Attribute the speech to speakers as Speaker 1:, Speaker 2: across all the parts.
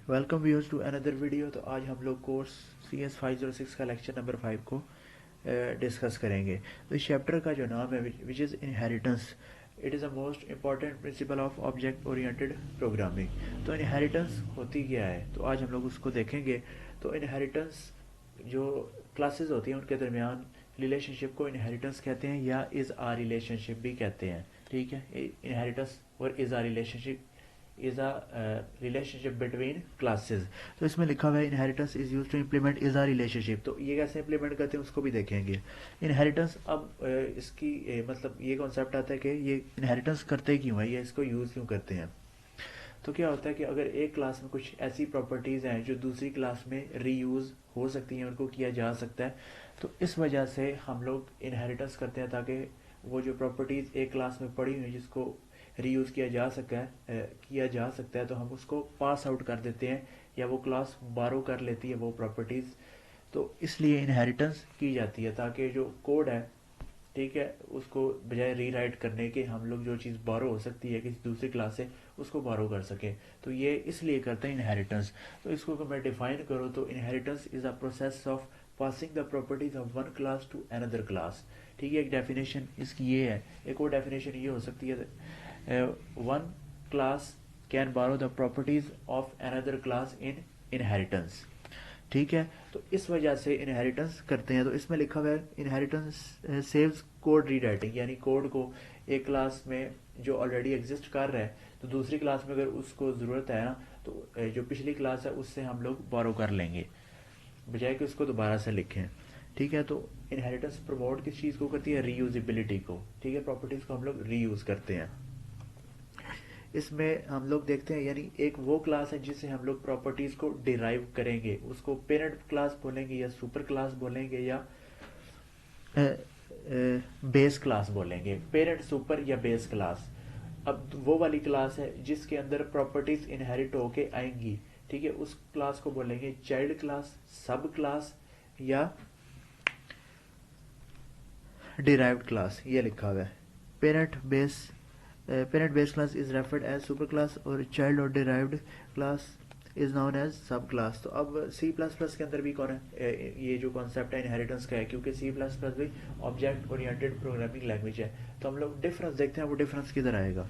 Speaker 1: Welcome viewers to another video. तो आज हम लोग कोर्स CS 506 का लेक्चर नंबर 5 को डिस्कस करेंगे। तो इस चैप्टर का जो नाम है which is inheritance, it is a most important principle of object oriented programming. तो इनहेरिटेंस होती क्या है, तो आज हम लोग उसको देखेंगे। तो इनहेरिटेंस जो क्लासेस होती हैं उनके दरमियान रिलेशनशिप को इनहेरिटेंस कहते हैं या इज़ आ रिलेशनशिप भी कहते हैं। ठीक है, इनहेरिटेंस और is a relationship is a relationship between classes. तो इसमें लिखा हुआ है inheritance is use to implement is a relationship. तो ये कैसे इम्प्लीमेंट करते हैं उसको भी देखेंगे। इनहेरिटेंस अब इसकी मतलब ये कॉन्सेप्ट आता है कि ये इनहेरिटेंस करते क्यों है या इसको यूज़ क्यों करते हैं। तो क्या होता है कि अगर एक क्लास में कुछ ऐसी प्रॉपर्टीज़ हैं जो दूसरी क्लास में रीयूज़ हो सकती हैं, उनको किया जा सकता है, तो इस वजह से हम लोग इनहेरिटेंस करते हैं ताकि वो जो प्रॉपर्टीज़ एक क्लास में पड़ी हुई जिसको रीयूज़ किया जा सकता है तो हम उसको पास आउट कर देते हैं या वो क्लास बारो कर लेती है वो प्रॉपर्टीज़। तो इसलिए इनहेरिटेंस की जाती है ताकि जो कोड है, ठीक है, उसको बजाय रीराइट करने के हम लोग जो चीज़ बारो हो सकती है किसी दूसरी क्लास से उसको बारो कर सकें। तो ये इसलिए करते हैं इनहेरिटेंस। तो इसको अगर मैं डिफाइन करूँ तो inheritance is a process of passing the properties of one class to another class. ठीक है, एक डेफिनेशन इसकी ये है। एक और डेफिनेशन ये हो सकती है, वन क्लास कैन बारो the properties of another class in inheritance. ठीक है, तो इस वजह से इनहेरिटेंस करते हैं। तो इसमें लिखा हुआ है इनहेरिटेंस सेव्स कोड रीराइटिंग, यानी कोड को एक क्लास में जो ऑलरेडी एग्जिस्ट कर रहा है तो दूसरी क्लास में अगर उसको ज़रूरत है ना तो जो पिछली क्लास है उससे हम लोग बोरो कर लेंगे बजाय कि उसको दोबारा से लिखें। ठीक है, तो इनहेरिटेंस प्रमोट किस चीज़ को करती है, रीयूजिबिलिटी को। ठीक है, प्रॉपर्टीज़ को हम लोग रीयूज़ करते हैं। इसमें हम लोग देखते हैं यानी एक वो क्लास है जिससे हम लोग प्रॉपर्टीज़ को डिराइव करेंगे, उसको पेरेंट क्लास बोलेंगे या सुपर क्लास बोलेंगे या बेस क्लास बोलेंगे। पेरेंट, सुपर या बेस क्लास अब वो वाली क्लास है जिसके अंदर प्रॉपर्टीज इनहेरिट होके आएंगी। ठीक है, उस क्लास को बोलेंगे चाइल्ड क्लास, सब क्लास या डिराइव्ड क्लास। ये लिखा हुआ है parent base class is referred as super class और चाइल्ड और derived class is known as sub class. तो अब C++ के अंदर भी कौन है ये जो कॉन्सेप्ट है इनहेरिटेंस का है, क्योंकि C++ भी ऑब्जेक्ट ओरिएंटेड प्रोग्रामिंग लैंग्वेज है। तो हम लोग डिफरेंस देखते हैं, वो डिफरेंस किधर आएगा।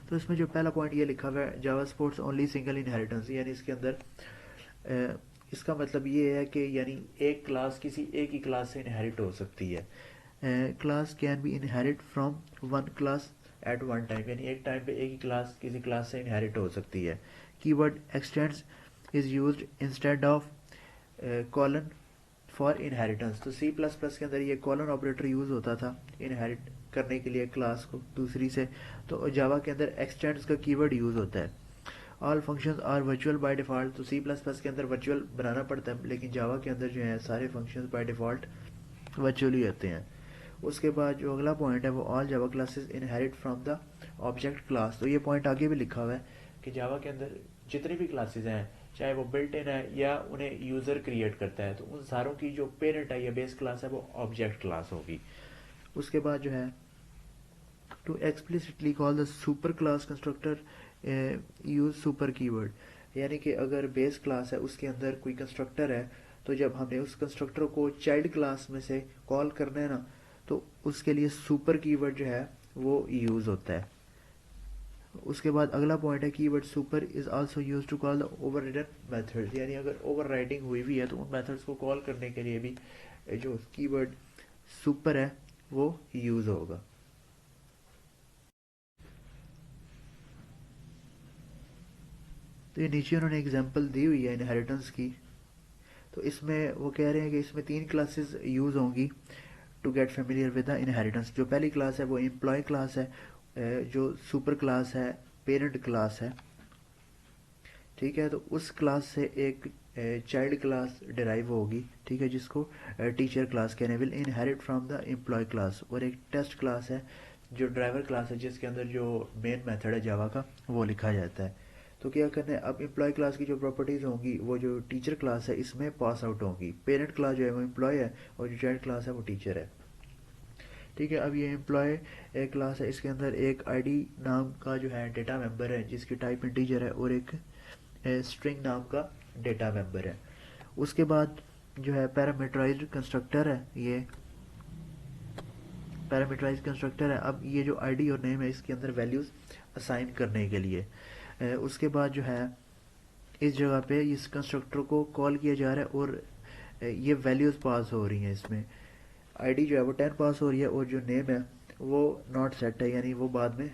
Speaker 1: तो इसमें जो पहला पॉइंट ये लिखा हुआ है जावा सपोर्ट्स ओनली सिंगल इनहेरिटेंस, यानी इसके अंदर इसका मतलब ये है कि यानी एक क्लास किसी एक ही क्लास से इनहेरिट हो सकती है। Class can be inherit from one class at one time, यानी एक टाइम पे एक ही क्लास किसी क्लास से इनहेरिट हो सकती है। Keyword extends is used instead of colon for inheritance. तो C++ के अंदर ये कॉलन ऑपरेटर यूज़ होता था इनहेरिट करने के लिए क्लास को दूसरी से। तो जावा के अंदर एक्सटेंड्स का कीवर्ड यूज़ होता है। All functions are virtual by default. तो C++ के अंदर वर्चुअल बनाना पड़ता है, लेकिन जावा के अंदर जो है सारे फंक्शंस बाय डिफ़ॉल्ट वर्चुअल ही होते हैं। उसके बाद जो अगला पॉइंट है वो all Java classes inherit from the object class. तो ये पॉइंट आगे भी लिखा हुआ है कि जावा के अंदर जितनी भी क्लासेस हैं चाहे वो बिल्ट इन है या उन्हें यूज़र क्रिएट करता है, तो उन सारों की जो पेरेंट है या बेस क्लास है वो ऑब्जेक्ट क्लास होगी। उसके बाद जो है to explicitly call the super class constructor use super keyword, यानी कि अगर बेस क्लास है उसके अंदर कोई कंस्ट्रक्टर है तो जब हमने उस कंस्ट्रक्टर को चाइल्ड क्लास में से कॉल करना है ना तो उसके लिए सुपर कीवर्ड जो है वो यूज़ होता है। उसके बाद अगला पॉइंट है keyword super is also use to call the overridden methods, यानी अगर ओवर राइटिंग हुई भी है तो उन मेथड्स को कॉल करने के लिए भी जो कीवर्ड सुपर है वो यूज़ होगा। तो ये नीचे उन्होंने एग्जांपल दी हुई है इनहेरिटेंस की। तो इसमें वो कह रहे हैं कि इसमें तीन क्लासेस यूज़ होंगी to get familiar with the inheritance. जो पहली क्लास है वो एम्प्लॉय क्लास है, जो सुपर क्लास है पेरेंट क्लास है। ठीक है, तो उस क्लास से एक चाइल्ड क्लास डिराइव होगी, ठीक है, जिसको टीचर क्लास कहने will inherit from the employee class. और एक टेस्ट क्लास है जो ड्राइवर क्लास है जिसके अंदर जो मेन मेथड है जावा का वो लिखा जाता है। तो क्या करना है, अब एम्प्लॉय क्लास की जो प्रॉपर्टीज़ होंगी वो जो टीचर क्लास है इसमें पास आउट होंगी। पेरेंट क्लास जो है वो एम्प्लॉय है और जो चाइल्ड क्लास है वो टीचर है। ठीक है, अब ये एम्प्लॉय क्लास है, इसके अंदर एक आईडी नाम का जो है डेटा मेंबर है जिसकी टाइप इंटीजर है और एक स्ट्रिंग नाम का डेटा मेंबर है। उसके बाद जो है पैरामीटराइज्ड कंस्ट्रक्टर है, ये पैरामीटराइज्ड कंस्ट्रक्टर है। अब ये जो आईडी और नेम है इसके अंदर वैल्यूज़ असाइन करने के लिए उसके बाद जो है इस जगह पे इस कंस्ट्रक्टर को कॉल किया जा रहा है और ये वैल्यूज़ पास हो रही हैं। इसमें आईडी जो है वो 10 पास हो रही है और जो नेम है वो नॉट सेट है, यानी वो बाद में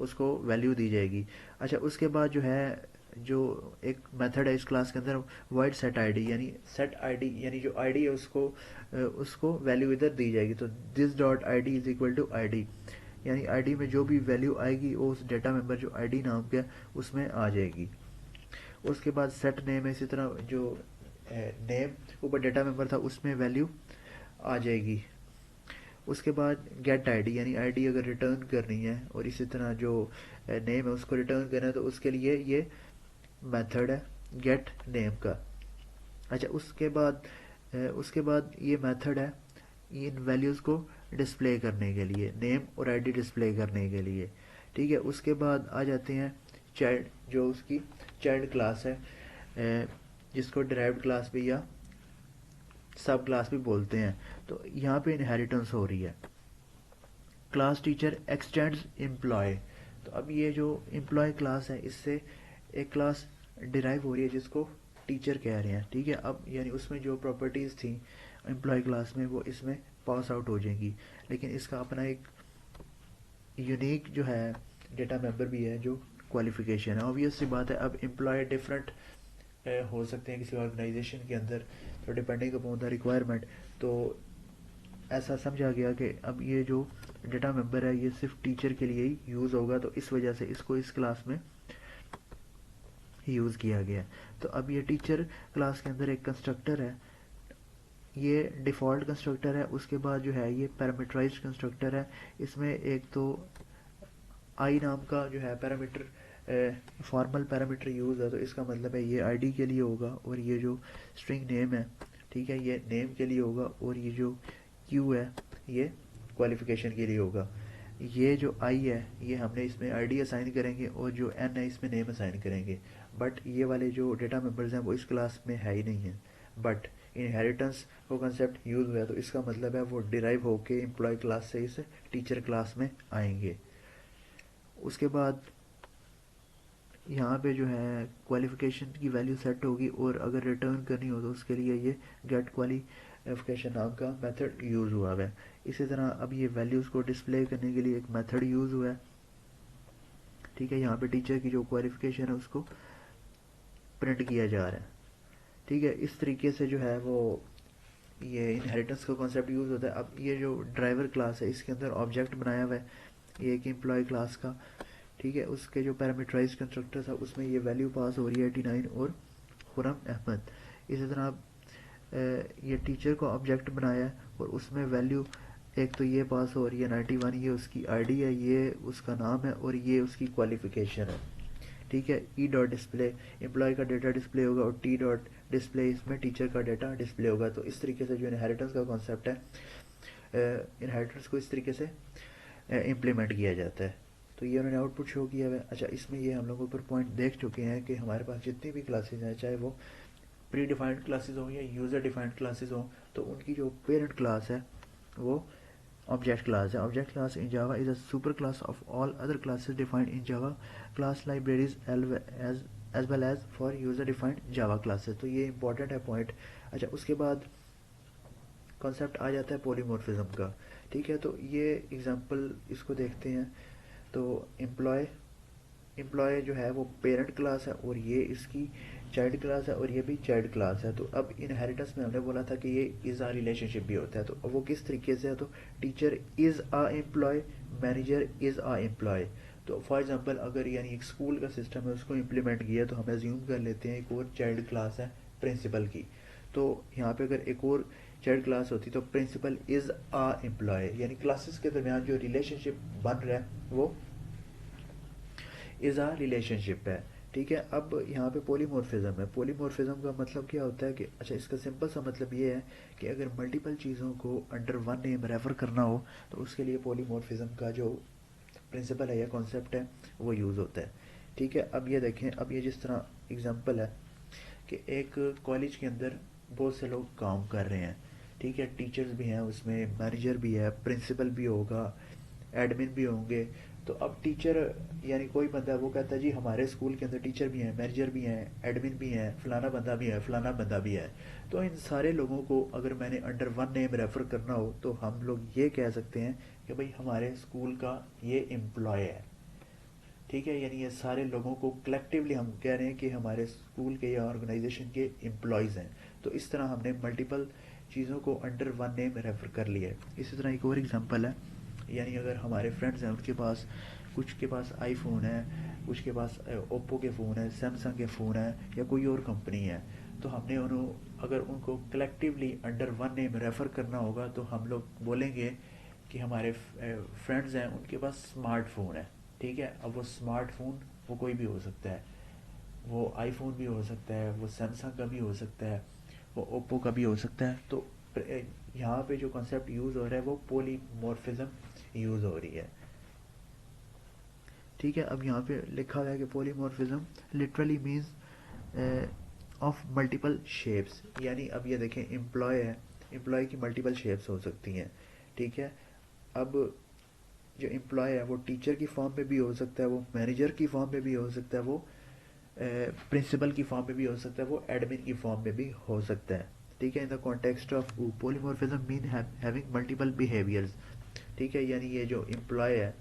Speaker 1: उसको वैल्यू दी जाएगी। अच्छा, उसके बाद जो है जो एक मेथड है इस क्लास के अंदर वाइड सेट आईडी, यानी सेट आईडी यानी जो आईडी है उसको वैल्यू इधर दी जाएगी। तो this dot ID is equal to ID, यानी आईडी में जो भी वैल्यू आएगी वो उस डेटा मेंबर जो आईडी नाम का उसमें आ जाएगी। उसके बाद सेट नेम है, इसी तरह जो नेम ऊपर डेटा मेंबर था उसमें वैल्यू आ जाएगी। उसके बाद गेट आईडी, यानी आईडी अगर रिटर्न करनी है और इसी तरह जो नेम है उसको रिटर्न करना है तो उसके लिए ये मेथड है गेट नेम का। अच्छा, उसके बाद ये मेथड है इन वैल्यूज़ को डिस्प्ले करने के लिए, नेम और आईडी डिस्प्ले करने के लिए। ठीक है, उसके बाद आ जाते हैं चाइल्ड, जो उसकी चाइल्ड क्लास है जिसको डिराइव्ड क्लास भी या सब क्लास भी बोलते हैं। तो यहाँ पे इनहेरिटेंस हो रही है। क्लास टीचर एक्सटेंड्स एम्प्लॉय, तो अब ये जो एम्प्लॉय क्लास है इससे एक क्लास डिराइव हो रही है जिसको टीचर कह रहे हैं। ठीक है, अब यानी उसमें जो प्रॉपर्टीज़ थी एम्प्लॉय क्लास में वो इसमें पास आउट हो जाएंगी, लेकिन इसका अपना एक यूनिक जो है डेटा मेंबर भी है जो क्वालिफिकेशन है। ऑब्वियस सी बात है, अब एम्प्लॉय डिफरेंट हो सकते हैं किसी ऑर्गेनाइजेशन के अंदर, तो डिपेंडिंग अपॉन द रिक्वायरमेंट। तो ऐसा समझा गया कि अब ये जो डेटा मेंबर है ये सिर्फ टीचर के लिए ही यूज़ होगा, तो इस वजह से इसको इस क्लास में यूज़ किया गया। तो अब ये टीचर क्लास के अंदर एक कंस्ट्रक्टर है, ये डिफ़ॉल्ट कंस्ट्रक्टर है। उसके बाद जो है ये पैरामीटराइज्ड कंस्ट्रक्टर है। इसमें एक तो आई नाम का जो है पैरामीटर फॉर्मल पैरामीटर यूज़ है, तो इसका मतलब है ये आईडी के लिए होगा, और ये जो स्ट्रिंग नेम है, ठीक है, ये नेम के लिए होगा, और ये जो क्यू है ये क्वालिफिकेशन के लिए होगा। ये जो आई है ये हमने इसमें आईडी असाइन करेंगे और जो एन है इसमें नेम असाइन करेंगे। बट ये वाले जो डेटा मेंबर्स हैं वो इस क्लास में है ही नहीं है, बट इनहेरिटेंस को कंसेप्ट यूज़ हुआ है, तो इसका मतलब है वो डिराइव होके एम्प्लॉय क्लास से इस टीचर क्लास में आएंगे। उसके बाद यहाँ पे जो है क्वालिफिकेशन की वैल्यू सेट होगी, और अगर रिटर्न करनी हो तो उसके लिए ये गेट क्वालिफिकेशन नाम का मेथड यूज़ हुआ है। इसी तरह अब ये वैल्यूज़ को डिस्प्ले करने के लिए एक मेथड यूज़ हुआ है। ठीक है, यहाँ पे टीचर की जो क्वालिफिकेशन है उसको प्रिंट किया जा रहा है। ठीक है, इस तरीके से जो है वो ये इनहेरिटेंस का कॉन्सेप्ट यूज़ होता है। अब ये जो ड्राइवर क्लास है इसके अंदर ऑब्जेक्ट बनाया हुआ है ये एक एम्प्लॉय क्लास का। ठीक है, उसके जो पैरामीटराइज कंस्ट्रक्टर था उसमें ये वैल्यू पास हो रही है 89 और खुरम अहमद। इसी तरह ये टीचर को ऑब्जेक्ट बनाया है और उसमें वैल्यू एक तो ये पास हो रही है 91, ये उसकी आईडी है, ये उसका नाम है, और ये उसकी क्वालिफिकेशन है। ठीक है, ई डॉट डिस्प्ले एम्प्लॉय का डेटा डिस्प्ले होगा और टी डॉट डिस्प्ले इसमें टीचर का डेटा डिस्प्ले होगा। तो इस तरीके से जो इनहेरिटेंस का कॉन्सेप्ट है, इनहेरिटेंस को इस तरीके से इम्प्लीमेंट किया जाता है। तो ये उन्होंने आउटपुट शो किया हुआ है। अच्छा, इसमें ये हम लोग ऊपर पॉइंट देख चुके हैं कि हमारे पास जितनी भी क्लासेज हैं, चाहे वो प्री डिफाइंड क्लासेज हों या यूज़र डिफाइंड क्लासेज हों, तो उनकी जो पेरेंट क्लास है वो ऑब्जेक्ट क्लास है। Object class in Java is a super class of all other classes defined in Java class libraries as well as for user defined Java classes. तो ये important है पॉइंट। अच्छा, उसके बाद concept आ जाता है पॉलीमॉर्फिज्म का। ठीक है, तो ये एग्जांपल इसको देखते हैं। तो एम्प्लॉय जो है वो पेरेंट क्लास है और ये इसकी चाइल्ड क्लास है और ये भी चाइल्ड क्लास है। तो अब इनहेरिटेंस में हमने बोला था कि ये इज़ आ रिलेशनशिप भी होता है, तो वो किस तरीके से है, तो teacher is a employee, manager is a employee. तो फॉर एग्जांपल अगर यानी एक स्कूल का सिस्टम है उसको इम्प्लीमेंट किया, तो हम एज्यूम कर लेते हैं एक और चाइल्ड क्लास है प्रिंसिपल की। तो यहाँ पे अगर एक और चाइल्ड क्लास होती तो प्रिंसिपल इज़ आ एम्प्लॉय, यानी क्लासेस के दरमियान जो रिलेशनशिप बन रहा है वो इज़ आ रिलेशनशिप है। ठीक है, अब यहाँ पे पॉलीमॉर्फिज्म है। पॉलीमॉर्फिज्म का मतलब क्या होता है कि अच्छा, इसका सिंपल सा मतलब ये है कि अगर मल्टीपल चीज़ों को अंडर वन नेम रेफर करना हो तो उसके लिए पॉलीमॉर्फिज्म का जो प्रिंसिपल है या कॉन्सेप्ट है वो यूज़ होता है। ठीक है, अब ये देखें, अब ये जिस तरह एग्जांपल है कि एक कॉलेज के अंदर बहुत से लोग काम कर रहे हैं, ठीक है, टीचर्स भी हैं उसमें, मैनेजर भी है, प्रिंसिपल भी होगा, एडमिन भी होंगे। तो अब टीचर यानी कोई बंदा वो कहता है जी हमारे स्कूल के अंदर टीचर भी हैं, मैनेजर भी हैं, एडमिन भी हैं, फलाना बंदा भी है, फलाना बंदा भी है। तो इन सारे लोगों को अगर मैंने अंडर वन नेम रेफर करना हो तो हम लोग ये कह सकते हैं कि भाई हमारे स्कूल का ये एम्प्लॉय है, ठीक है, यानी ये सारे लोगों को कलेक्टिवली हम कह रहे हैं कि हमारे स्कूल के या ऑर्गेनाइजेशन के एम्प्लॉयज़ हैं। तो इस तरह हमने मल्टीपल चीज़ों को अंडर वन नेम रेफर कर लिया है। इसी तरह एक और एग्जांपल है, यानी अगर हमारे फ्रेंड्स हैं उनके पास, कुछ के पास आईफोन है, कुछ के पास ओप्पो के फ़ोन है, सैमसंग के फ़ोन है, या कोई और कंपनी है, तो हमने अगर उनको collectively under one name refer करना होगा तो हम लोग बोलेंगे कि हमारे फ्रेंड्स हैं उनके पास स्मार्टफोन है, ठीक है। अब वो स्मार्टफोन वो कोई भी हो सकता है, वो आईफोन भी हो सकता है, वो सैमसंग का भी हो सकता है, वो ओप्पो का भी हो सकता है। तो यहाँ पे जो कॉन्सेप्ट यूज़ हो रहा है वो पोलीमॉर्फिज्म यूज़ हो रही है, ठीक है। अब यहाँ पे लिखा हुआ है कि polymorphism literally means of multiple shapes, यानी अब ये देखें एम्प्लॉय है, एम्प्लॉय की मल्टीपल शेप्स हो सकती हैं, ठीक है। अब जो एम्प्लॉय है वो टीचर की फॉर्म में भी हो सकता है, वो मैनेजर की फॉर्म में भी हो सकता है, वो प्रिंसिपल की फॉर्म में भी हो सकता है, वो एडमिन की फॉर्म में भी हो सकता है, ठीक है। In the context of polymorphism mean having multiple behaviours, ठीक है, यानी ये जो एम्प्लॉय है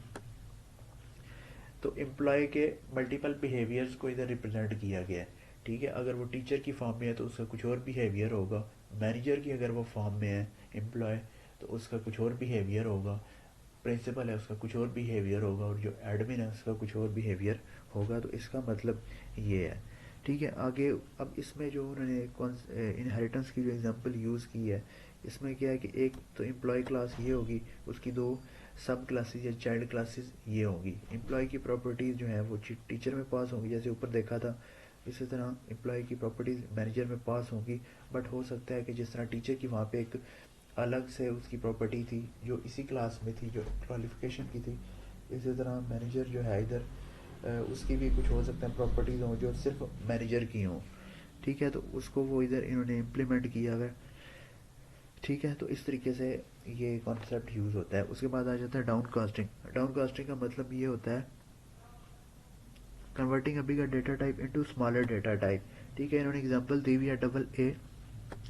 Speaker 1: तो एम्प्लॉय के मल्टीपल बिहेवियर्स को इधर रिप्रेजेंट किया गया है, ठीक है। अगर वो टीचर की फॉर्म में है तो उसका कुछ और बिहेवियर होगा, मैनेजर की अगर वो फॉर्म में है एम्प्लॉय तो उसका कुछ और बिहेवियर होगा, प्रिंसिपल है उसका कुछ और बिहेवियर होगा, और जो एडमिन है उसका कुछ और बिहेवियर होगा। तो इसका मतलब ये है, ठीक है। आगे अब इसमें जो उन्होंने इनहेरिटेंस की जो एग्जांपल यूज़ की है, इसमें क्या है कि एक तो एम्प्लॉय क्लास ये होगी, उसकी दो सब क्लासेस या चाइल्ड क्लासेस ये होंगी। एम्प्लॉय की प्रॉपर्टीज़ जो है वो टीचर में पास होंगी, जैसे ऊपर देखा था, इसी तरह एम्प्लॉय की प्रॉपर्टीज़ मैनेजर में पास होंगी। बट हो सकता है कि जिस तरह टीचर की वहाँ पे एक अलग से उसकी प्रॉपर्टी थी जो इसी क्लास में थी, जो क्वालिफिकेशन की थी, इसी तरह मैनेजर जो है इधर उसकी भी कुछ हो सकता है प्रॉपर्टीज़ हों जो सिर्फ मैनेजर की हों, ठीक है। तो उसको वो इधर इन्होंने इम्प्लीमेंट किया हुआ, ठीक है। तो इस तरीके से ये कॉन्सेप्ट यूज़ होता है। उसके बाद आ जाता है डाउन कास्टिंग। डाउन कास्टिंग का मतलब ये होता है converting a bigger data type into smaller data type, ठीक है। इन्होंने एग्जांपल दी हुई है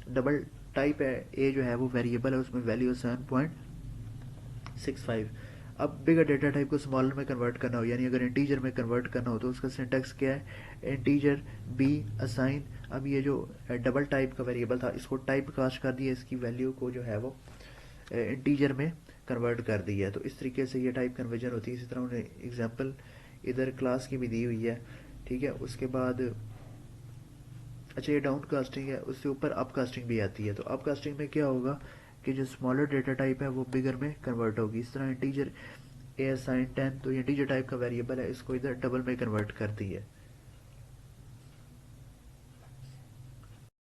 Speaker 1: डबल टाइप है, ए जो है वो वेरिएबल है, उसमें वैल्यू 7.65। अब बिगर डेटा टाइप को स्मॉलर में कन्वर्ट करना हो, यानी अगर इंटीजर में कन्वर्ट करना हो तो उसका सिंटैक्स क्या है, इंटीजर बी असाइन। अब ये जो डबल टाइप का वेरिएबल था इसको टाइप कास्ट कर दिया, इसकी वैल्यू को जो है वो इंटीजर में कन्वर्ट कर दी है। तो इस तरीके से ये टाइप कन्वर्जन होती है। इसी तरह उन्हें एग्जांपल इधर क्लास की भी दी हुई है, ठीक है। उसके बाद अच्छा ये डाउन कास्टिंग है, उससे ऊपर अप कास्टिंग भी आती है। तो अप कास्टिंग में क्या होगा कि जो स्मॉलर डेटा टाइप है वो बिगर में कन्वर्ट होगी। इस तरह इंटीजर ए असाइन 10, तो ये इंटीजर टाइप का वेरिएबल है, इसको इधर डबल में कन्वर्ट कर दी है।